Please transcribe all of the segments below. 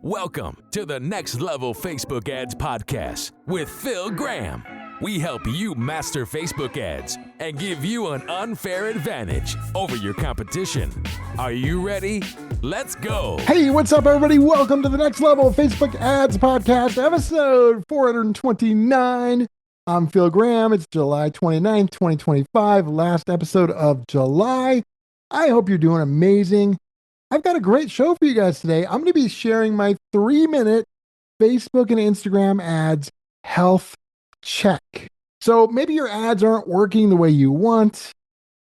Welcome to the Next Level Facebook Ads Podcast with Phil Graham. We help you master Facebook ads and give you an unfair advantage over your competition. Are you ready? Let's go. Hey, what's up, everybody? Welcome to the Next Level Facebook Ads Podcast, episode 429. I'm Phil Graham. It's July 29th, 2025, last episode of July. I hope you're doing amazing. I've got a great show for you guys today. I'm going to be sharing my 3-minute Facebook and Instagram ads health check. So maybe your ads aren't working the way you want.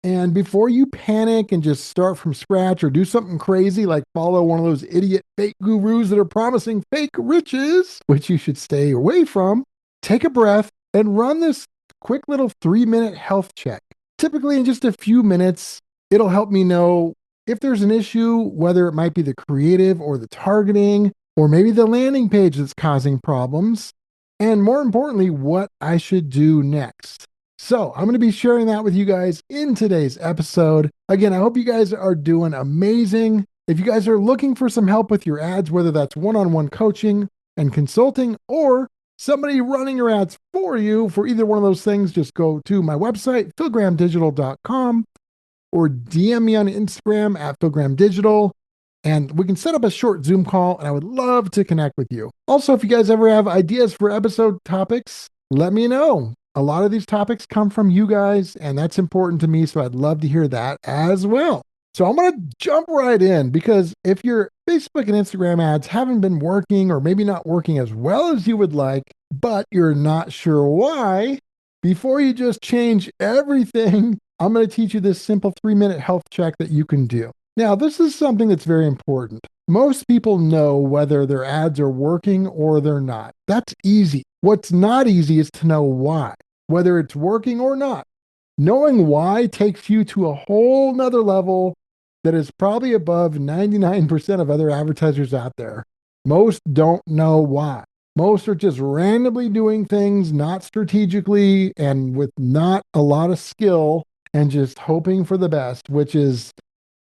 And before you panic and just start from scratch or do something crazy like follow one of those idiot fake gurus that are promising fake riches, which you should stay away from, take a breath and run this quick little 3-minute health check. Typically in just a few minutes, it'll help me know if there's an issue, whether it might be the creative or the targeting, or maybe the landing page that's causing problems, and more importantly, what I should do next. So I'm going to be sharing that with you guys in today's episode. Again, I hope you guys are doing amazing. If you guys are looking for some help with your ads, whether that's one-on-one coaching and consulting, or somebody running your ads for you, for either one of those things, just go to my website, philgrahamdigital.com, or DM me on Instagram at philgrahamdigital, and we can set up a short Zoom call, and I would love to connect with you. Also, if you guys ever have ideas for episode topics, let me know. A lot of these topics come from you guys, and that's important to me, so I'd love to hear that as well. So I'm going to jump right in, because if your Facebook and Instagram ads haven't been working, or maybe not working as well as you would like, but you're not sure why, before you just change everything, I'm going to teach you this simple 3-minute health check that you can do. Now, this is something that's very important. Most people know whether their ads are working or they're not. That's easy. What's not easy is to know why, whether it's working or not. Knowing why takes you to a whole nother level that is probably above 99% of other advertisers out there. Most don't know why. Most are just randomly doing things, not strategically and with not a lot of skill, and just hoping for the best, which is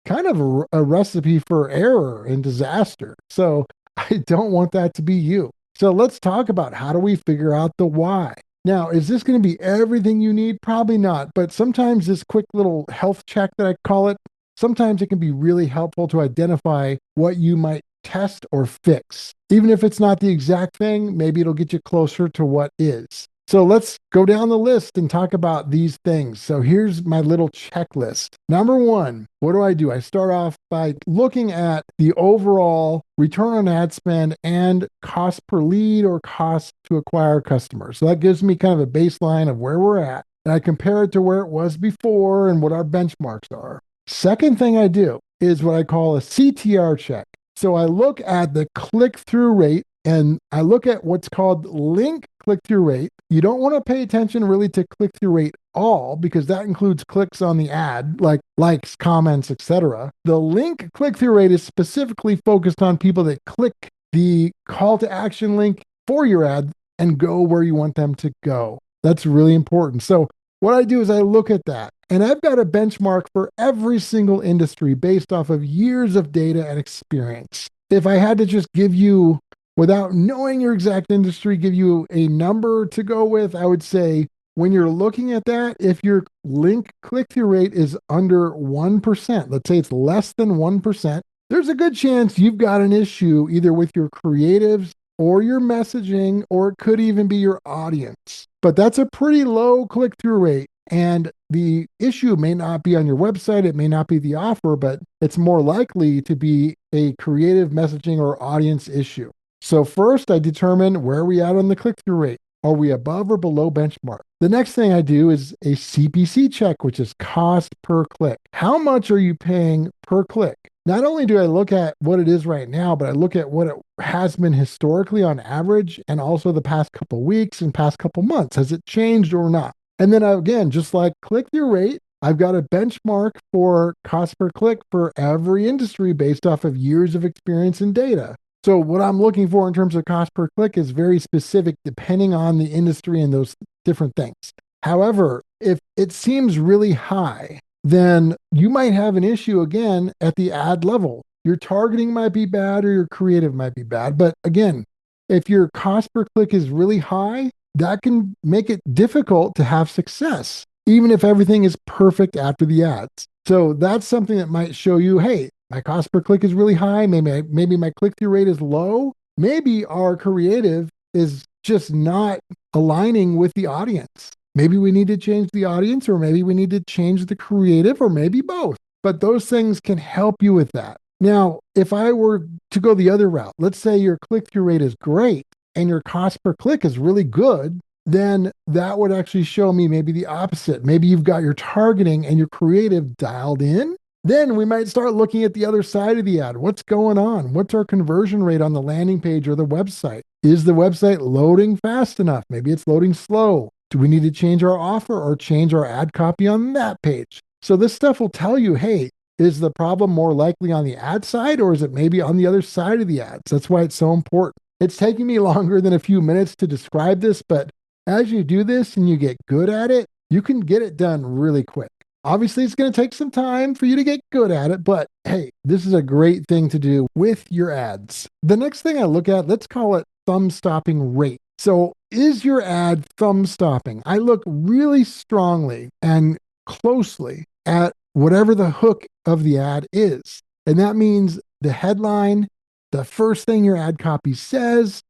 kind of a recipe for error and disaster. So I don't want that to be you. So let's talk about how do we figure out the why. Now, is this going to be everything you need? Probably not. But sometimes this quick little health check that I call it, sometimes it can be really helpful to identify what you might test or fix. Even if it's not the exact thing, maybe it'll get you closer to what is. So let's go down the list and talk about these things. So here's my little checklist. Number 1, what do? I start off by looking at the overall return on ad spend and cost per lead or cost to acquire customers. So that gives me kind of a baseline of where we're at. And I compare it to where it was before and what our benchmarks are. Second thing I do is what I call a CTR check. So I look at the click-through rate and I look at what's called link click-through rate. You don't want to pay attention really to click-through rate all, because that includes clicks on the ad, like likes, comments, etc. The link click-through rate is specifically focused on people that click the call to action link for your ad and go where you want them to go. That's really important. So what I do is I look at that, and I've got a benchmark for every single industry based off of years of data and experience. If I had to just give you, without knowing your exact industry, give you a number to go with, I would say when you're looking at that, if your link click-through rate is under 1%, let's say it's less than 1%, there's a good chance you've got an issue either with your creatives or your messaging, or it could even be your audience. But that's a pretty low click-through rate. And the issue may not be on your website, it may not be the offer, but it's more likely to be a creative messaging or audience issue. So first, I determine where are we at on the click-through rate. Are we above or below benchmark? The next thing I do is a CPC check, which is cost per click. How much are you paying per click? Not only do I look at what it is right now, but I look at what it has been historically on average, and also the past couple weeks and past couple months. Has it changed or not? And then again, just like click-through rate, I've got a benchmark for cost per click for every industry based off of years of experience and data. So what I'm looking for in terms of cost per click is very specific depending on the industry and those different things. However, if it seems really high, then you might have an issue again at the ad level. your targeting might be bad or your creative might be bad. But again, if your cost per click is really high, that can make it difficult to have success, even if everything is perfect after the ads. So that's something that might show you, hey, my cost per click is really high. Maybe my click-through rate is low. Maybe our creative is just not aligning with the audience. Maybe we need to change the audience, or maybe we need to change the creative, or maybe both. But those things can help you with that. Now, if I were to go the other route, let's say your click-through rate is great and your cost per click is really good, then that would actually show me maybe the opposite. Maybe you've got your targeting and your creative dialed in. Then we might start looking at the other side of the ad. What's going on? What's our conversion rate on the landing page or the website? Is the website loading fast enough? Maybe it's loading slow. Do we need to change our offer or change our ad copy on that page? So this stuff will tell you, hey, is the problem more likely on the ad side, or is it maybe on the other side of the ads? That's why it's so important. It's taking me longer than a few minutes to describe this, but as you do this and you get good at it, you can get it done really quick. Obviously, it's going to take some time for you to get good at it, but hey, this is a great thing to do with your ads. The next thing I look at, let's call it thumb stopping rate. So is your ad thumb stopping? I look really strongly and closely at whatever the hook of the ad is. And that means the headline, the first thing your ad copy says,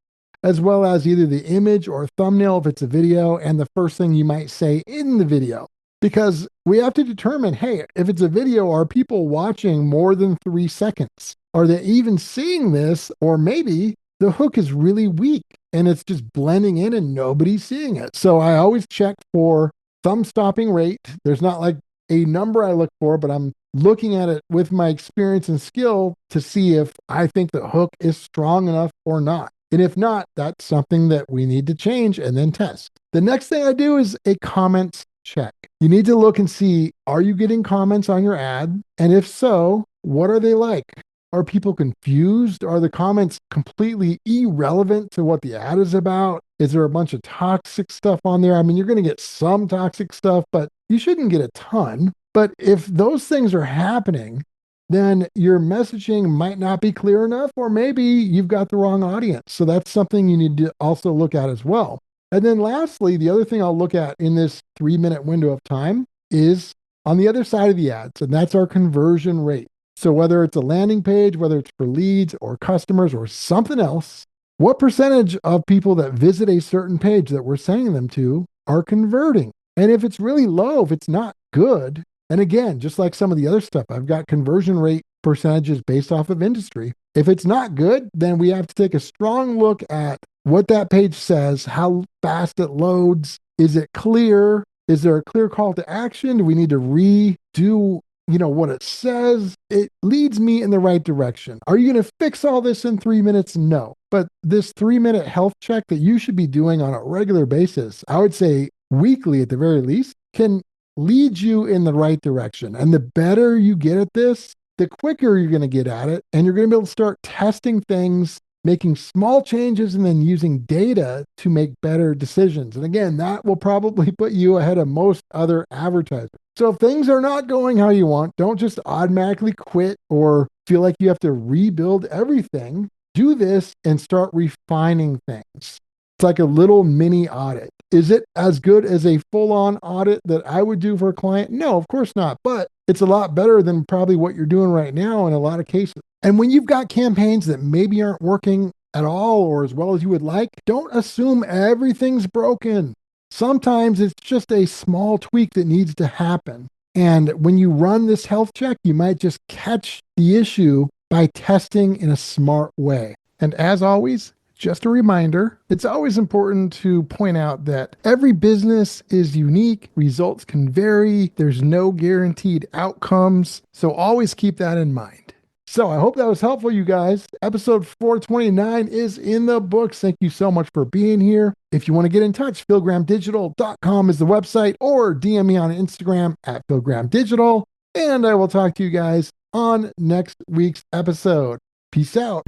as well as either the image or thumbnail if it's a video, and the first thing you might say in the video. Because we have to determine, hey, if it's a video, are people watching more than 3 seconds? Are they even seeing this? Or maybe the hook is really weak and it's just blending in and nobody's seeing it. So I always check for thumb stopping rate. There's not like a number I look for, but I'm looking at it with my experience and skill to see if I think the hook is strong enough or not. And if not, that's something that we need to change and then test. The next thing I do is a comments check. You need to look and see, are you getting comments on your ad? And if so, what are they like? Are people confused? Are the comments completely irrelevant to what the ad is about? Is there a bunch of toxic stuff on there? I mean, you're going to get some toxic stuff, but you shouldn't get a ton. But if those things are happening, then your messaging might not be clear enough, or maybe you've got the wrong audience. So that's something you need to also look at as well. And then lastly, the other thing I'll look at in this 3-minute window of time is on the other side of the ads, and that's our conversion rate. So whether it's a landing page, whether it's for leads or customers or something else, what percentage of people that visit a certain page that we're sending them to are converting? And if it's really low, if it's not good, and again, just like some of the other stuff, I've got conversion rate percentages based off of industry. If it's not good, then we have to take a strong look at what that page says, how fast it loads. Is it clear? Is there a clear call to action? Do we need to redo, what it says? It leads me in the right direction. Are you going to fix all this in 3 minutes? No. But this 3-minute health check that you should be doing on a regular basis, I would say weekly at the very least, can lead you in the right direction. And the better you get at this, the quicker you're going to get at it. And you're going to be able to start testing things, making small changes, and then using data to make better decisions. And again, that will probably put you ahead of most other advertisers. So if things are not going how you want, don't just automatically quit or feel like you have to rebuild everything. Do this and start refining things. It's like a little mini audit. Is it as good as a full-on audit that I would do for a client? No, of course not. But it's a lot better than probably what you're doing right now in a lot of cases. And when you've got campaigns that maybe aren't working at all or as well as you would like, don't assume everything's broken. Sometimes it's just a small tweak that needs to happen. And when you run this health check, you might just catch the issue by testing in a smart way. And as always, just a reminder, it's always important to point out that every business is unique. Results can vary. There's no guaranteed outcomes. So always keep that in mind. So I hope that was helpful, you guys. Episode 429 is in the books. Thank you so much for being here. If you want to get in touch, philgrahamdigital.com is the website, or DM me on Instagram at philgrahamdigital. And I will talk to you guys on next week's episode. Peace out.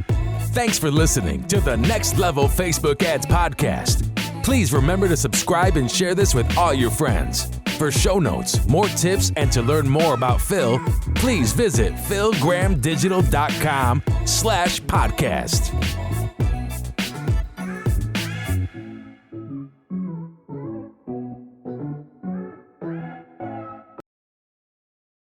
Thanks for listening to the Next Level Facebook Ads Podcast. Please remember to subscribe and share this with all your friends. For show notes, more tips, and to learn more about Phil, please visit philgrahamdigital.com/podcast.